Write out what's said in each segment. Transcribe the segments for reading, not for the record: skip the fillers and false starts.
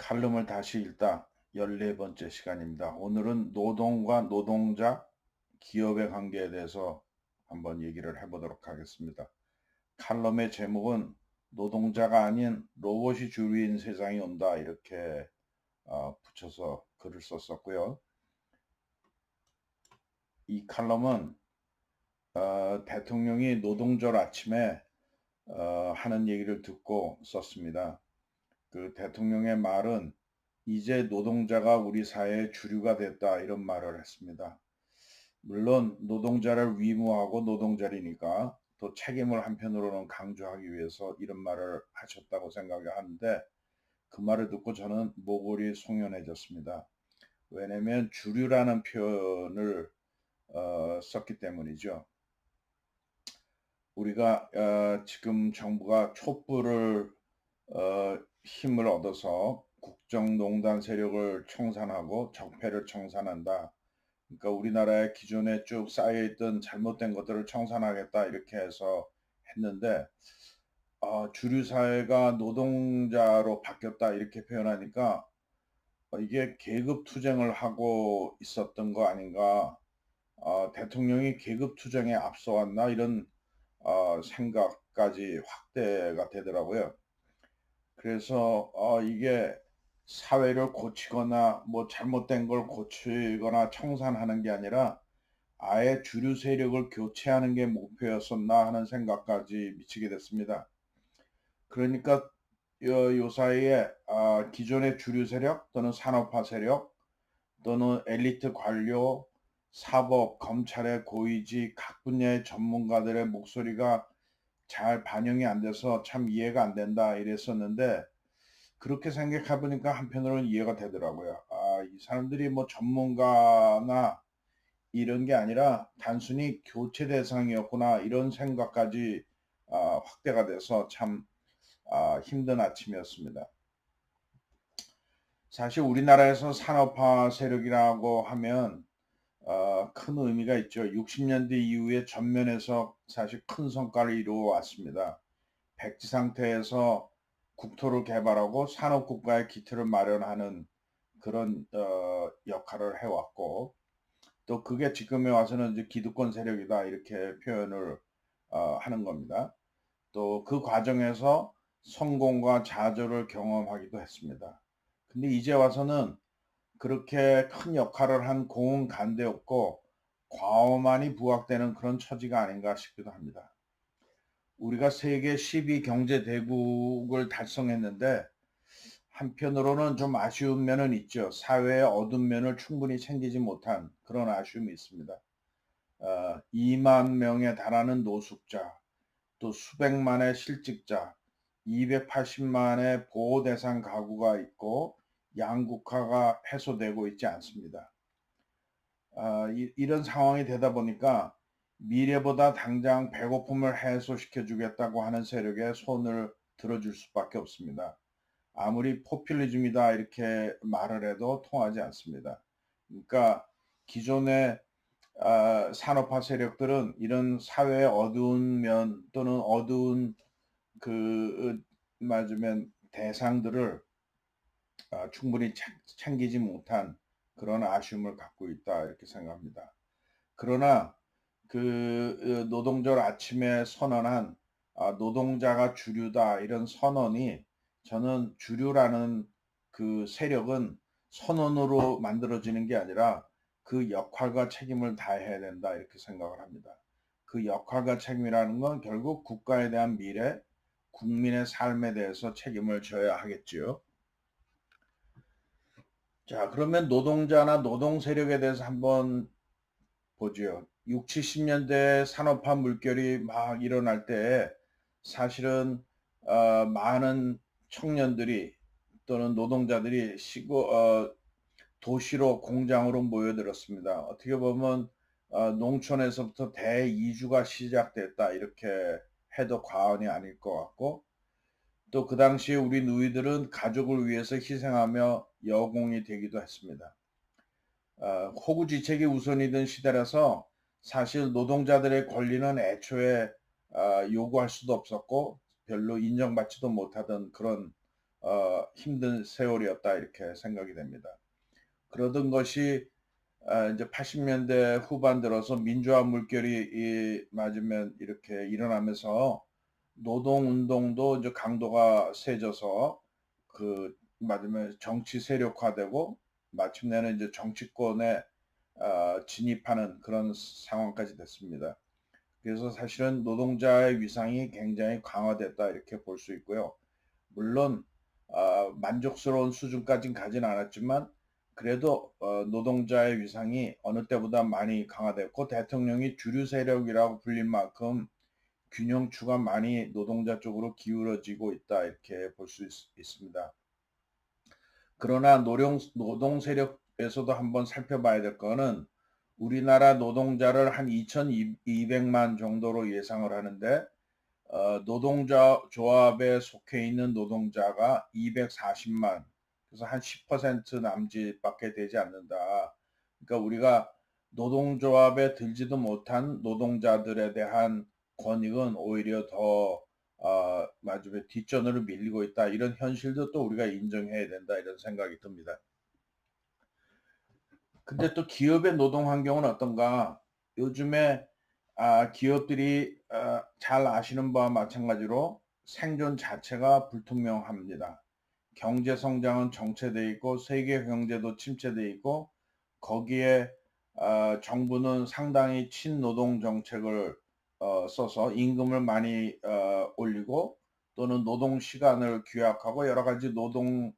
칼럼을 다시 읽다 14번째 시간입니다. 오늘은 노동과 노동자, 기업의 관계에 대해서 한번 얘기를 해보도록 하겠습니다. 칼럼의 제목은 노동자가 아닌 로봇이 주류인 세상이 온다 이렇게 붙여서 글을 썼었고요. 이 칼럼은 대통령이 노동절 아침에 하는 얘기를 듣고 썼습니다. 그 대통령의 말은 이제 노동자가 우리 사회의 주류가 됐다 이런 말을 했습니다. 물론 노동자를 위무하고 노동자리니까 또 책임을 한편으로는 강조하기 위해서 이런 말을 하셨다고 생각하는데 그 말을 듣고 저는 모골이 송연해졌습니다. 왜냐하면 주류라는 표현을 썼기 때문이죠. 우리가 지금 정부가 촛불을 힘을 얻어서 국정농단 세력을 청산하고 적폐를 청산한다. 그러니까 우리나라의 기존에 쭉 쌓여있던 잘못된 것들을 청산하겠다 이렇게 해서 했는데 주류 사회가 노동자로 바뀌었다 이렇게 표현하니까 이게 계급 투쟁을 하고 있었던 거 아닌가, 대통령이 계급 투쟁에 앞서왔나 이런 생각까지 확대가 되더라고요. 그래서 이게 사회를 고치거나 뭐 잘못된 걸 고치거나 청산하는 게 아니라 아예 주류 세력을 교체하는 게 목표였었나 하는 생각까지 미치게 됐습니다. 그러니까 요 사이에 기존의 주류 세력 또는 산업화 세력 또는 엘리트 관료, 사법, 검찰의 고위직, 각 분야의 전문가들의 목소리가 잘 반영이 안 돼서 참 이해가 안 된다 이랬었는데 그렇게 생각해 보니까 한편으로는 이해가 되더라고요. 이 사람들이 뭐 전문가나 이런 게 아니라 단순히 교체 대상이었구나 이런 생각까지 확대가 돼서 참 힘든 아침이었습니다. 사실 우리나라에서 산업화 세력이라고 하면 큰 의미가 있죠. 60년대 이후에 전면에서 사실 큰 성과를 이루어 왔습니다. 백지 상태에서 국토를 개발하고 산업국가의 기틀을 마련하는 그런 역할을 해왔고 또 그게 지금에 와서는 이제 기득권 세력이다 이렇게 표현을 하는 겁니다. 또 그 과정에서 성공과 좌절을 경험하기도 했습니다. 근데 이제 와서는 그렇게 큰 역할을 한 공은 간대없고 과오만이 부각되는 그런 처지가 아닌가 싶기도 합니다. 우리가 세계 12 경제 대국을 달성했는데 한편으로는 좀 아쉬운 면은 있죠. 사회의 어두운 면을 충분히 챙기지 못한 그런 아쉬움이 있습니다. 2만 명에 달하는 노숙자, 또 수백만의 실직자, 280만의 보호 대상 가구가 있고 양극화가 해소되고 있지 않습니다. 이런 상황이 되다 보니까 미래보다 당장 배고픔을 해소시켜 주겠다고 하는 세력에 손을 들어줄 수밖에 없습니다. 아무리 포퓰리즘이다 이렇게 말을 해도 통하지 않습니다. 그러니까 기존의 산업화 세력들은 이런 사회의 어두운 면 또는 어두운 그 맞으면 대상들을 충분히 챙기지 못한 그런 아쉬움을 갖고 있다 이렇게 생각합니다. 그러나 그 노동절 아침에 선언한 노동자가 주류다 이런 선언이 저는 주류라는 그 세력은 선언으로 만들어지는 게 아니라 그 역할과 책임을 다해야 된다 이렇게 생각을 합니다. 그 역할과 책임이라는 건 결국 국가에 대한 미래, 국민의 삶에 대해서 책임을 져야 하겠지요. 자, 그러면 노동자나 노동 세력에 대해서 한번 보죠. 6, 70년대 산업화 물결이 막 일어날 때 사실은 많은 청년들이 또는 노동자들이 도시로 공장으로 모여들었습니다. 어떻게 보면 농촌에서부터 대이주가 시작됐다 이렇게 해도 과언이 아닐 것 같고 또 그 당시에 우리 누이들은 가족을 위해서 희생하며 여공이 되기도 했습니다. 호구지책이 우선이던 시대라서 사실 노동자들의 권리는 애초에 요구할 수도 없었고 별로 인정받지도 못하던 그런 힘든 세월이었다 이렇게 생각이 됩니다. 그러던 것이 이제 80년대 후반 들어서 민주화 물결이 맞으면 이렇게 일어나면서 노동운동도 이제 강도가 세져서 맞으면 정치 세력화되고 마침내는 이제 정치권에 진입하는 그런 상황까지 됐습니다. 그래서 사실은 노동자의 위상이 굉장히 강화됐다 이렇게 볼 수 있고요. 물론 만족스러운 수준까지는 가진 않았지만 그래도 노동자의 위상이 어느 때보다 많이 강화됐고 대통령이 주류 세력이라고 불릴 만큼 균형추가 많이 노동자 쪽으로 기울어지고 있다 이렇게 볼 수 있습니다. 그러나 노동 세력에서도 한번 살펴봐야 될 거는 우리나라 노동자를 한 2,200만 정도로 예상을 하는데 노동자 조합에 속해 있는 노동자가 240만, 그래서 한 10% 남짓밖에 되지 않는다. 그러니까 우리가 노동조합에 들지도 못한 노동자들에 대한 권익은 오히려 더 맞으면 뒷전으로 밀리고 있다. 이런 현실도 또 우리가 인정해야 된다. 이런 생각이 듭니다. 근데 또 기업의 노동 환경은 어떤가? 요즘에 기업들이 잘 아시는 바와 마찬가지로 생존 자체가 불투명합니다. 경제 성장은 정체돼 있고 세계 경제도 침체돼 있고 거기에 정부는 상당히 친노동 정책을 써서 임금을 많이 올리고 또는 노동 시간을 규약하고 여러 가지 노동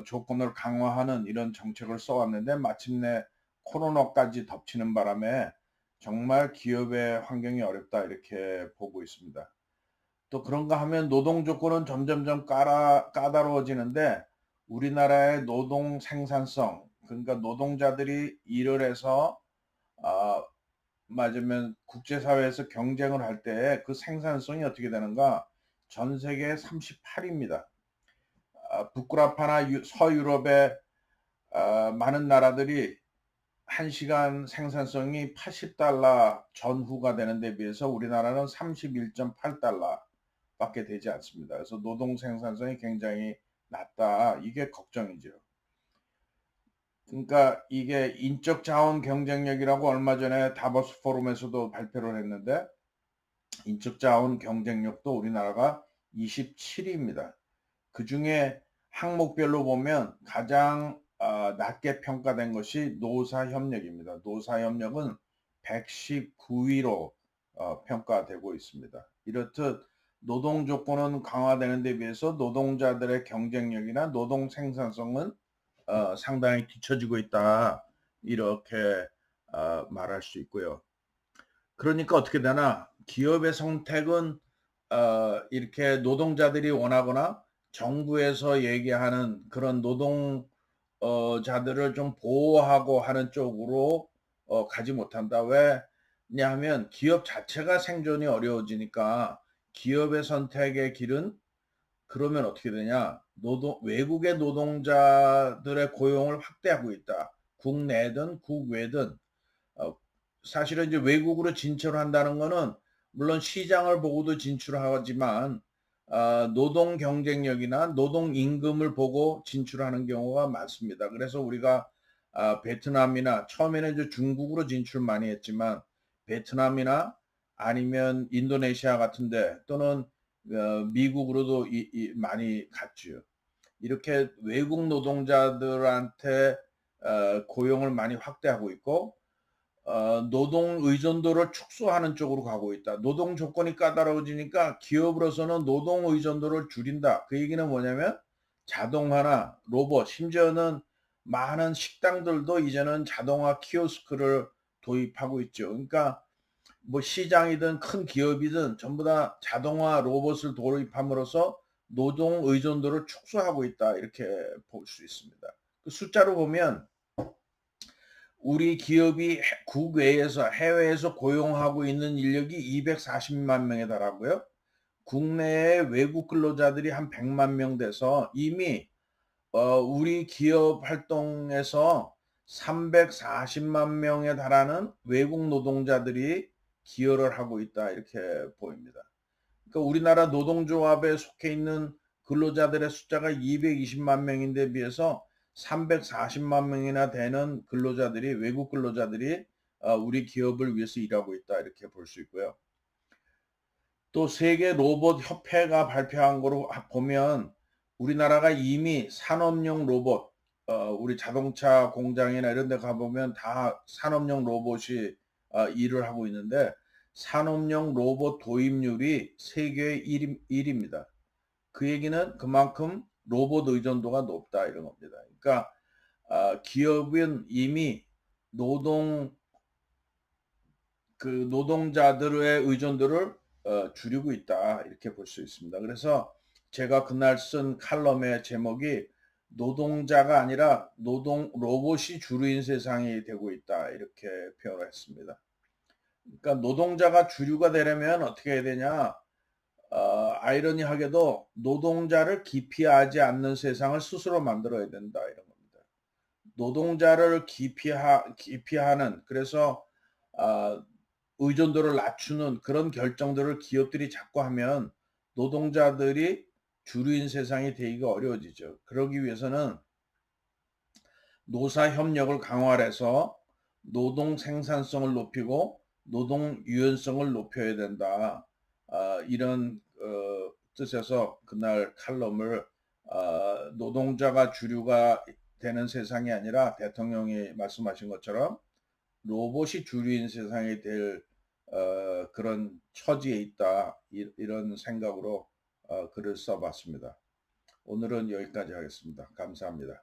조건을 강화하는 이런 정책을 써왔는데 마침내 코로나까지 덮치는 바람에 정말 기업의 환경이 어렵다 이렇게 보고 있습니다. 또 그런가 하면 노동 조건은 점점점 까다로워지는데 우리나라의 노동 생산성, 그러니까 노동자들이 일을 해서 아, 맞으면 국제사회에서 경쟁을 할 때 그 생산성이 어떻게 되는가? 전 세계 38위입니다. 북구라파나 서유럽의 많은 나라들이 1시간 생산성이 80달러 전후가 되는 데 비해서 우리나라는 31.8달러 밖에 되지 않습니다. 그래서 노동 생산성이 굉장히 낮다. 이게 걱정이죠. 그러니까 이게 인적 자원 경쟁력이라고 얼마 전에 다보스 포럼에서도 발표를 했는데 인적 자원 경쟁력도 우리나라가 27위입니다. 그 중에 항목별로 보면 가장 낮게 평가된 것이 노사협력입니다. 노사협력은 119위로 평가되고 있습니다. 이렇듯 노동 조건은 강화되는 데 비해서 노동자들의 경쟁력이나 노동 생산성은 상당히 뒤처지고 있다. 이렇게 말할 수 있고요. 그러니까 어떻게 되나? 기업의 선택은 이렇게 노동자들이 원하거나 정부에서 얘기하는 그런 노동자들을 좀 보호하고 하는 쪽으로 가지 못한다. 왜냐하면 기업 자체가 생존이 어려워지니까 기업의 선택의 길은 그러면 어떻게 되냐? 외국의 노동자들의 고용을 확대하고 있다. 국내든 국외든 어, 사실은 이제 외국으로 진출한다는 거는 물론 시장을 보고도 진출하지만 노동 경쟁력이나 노동 임금을 보고 진출하는 경우가 많습니다. 그래서 우리가 베트남이나 처음에는 이제 중국으로 진출 많이 했지만 베트남이나 아니면 인도네시아 같은데 또는 미국으로도 많이 갔죠. 이렇게 외국 노동자들한테 고용을 많이 확대하고 있고 노동 의존도를 축소하는 쪽으로 가고 있다. 노동 조건이 까다로워지니까 기업으로서는 노동 의존도를 줄인다. 그 얘기는 뭐냐면 자동화나 로봇, 심지어는 많은 식당들도 이제는 자동화 키오스크를 도입하고 있죠. 그러니까 뭐 시장이든 큰 기업이든 전부 다 자동화 로봇을 도입함으로써 노동 의존도를 축소하고 있다. 이렇게 볼 수 있습니다. 그 숫자로 보면 우리 기업이 국외에서 해외에서 고용하고 있는 인력이 240만 명에 달하고요. 국내에 외국 근로자들이 한 100만 명 돼서 이미 우리 기업 활동에서 340만 명에 달하는 외국 노동자들이 기여를 하고 있다 이렇게 보입니다. 그러니까 우리나라 노동조합에 속해 있는 그 근로자들의 숫자가 220만 명인데 비해서 340만 명이나 되는 근로자들이 외국 근로자들이 우리 기업을 위해서 일하고 있다 이렇게 볼 수 있고요. 또 세계 로봇 협회가 발표한 거로 보면 우리나라가 이미 산업용 로봇 우리 자동차 공장이나 이런 데 가보면 다 산업용 로봇이 일을 하고 있는데 산업용 로봇 도입률이 세계 1위입니다. 그 얘기는 그만큼 로봇 의존도가 높다 이런 겁니다. 그러니까 기업은 이미 노동자들의 의존도를 줄이고 있다 이렇게 볼 수 있습니다. 그래서 제가 그날 쓴 칼럼의 제목이 노동자가 아니라 노동 로봇이 주류인 세상이 되고 있다 이렇게 표현을 했습니다. 그러니까 노동자가 주류가 되려면 어떻게 해야 되냐? 아이러니하게도 노동자를 기피하지 않는 세상을 스스로 만들어야 된다 이런 겁니다. 노동자를 기피하는 그래서 의존도를 낮추는 그런 결정들을 기업들이 자꾸 하면 노동자들이 주류인 세상이 되기가 어려워지죠. 그러기 위해서는 노사 협력을 강화해서 노동 생산성을 높이고 노동 유연성을 높여야 된다. 이런 뜻에서 그날 칼럼을 노동자가 주류가 되는 세상이 아니라 대통령이 말씀하신 것처럼 로봇이 주류인 세상이 될 그런 처지에 있다. 이런 생각으로 글을 써봤습니다. 오늘은 여기까지 하겠습니다. 감사합니다.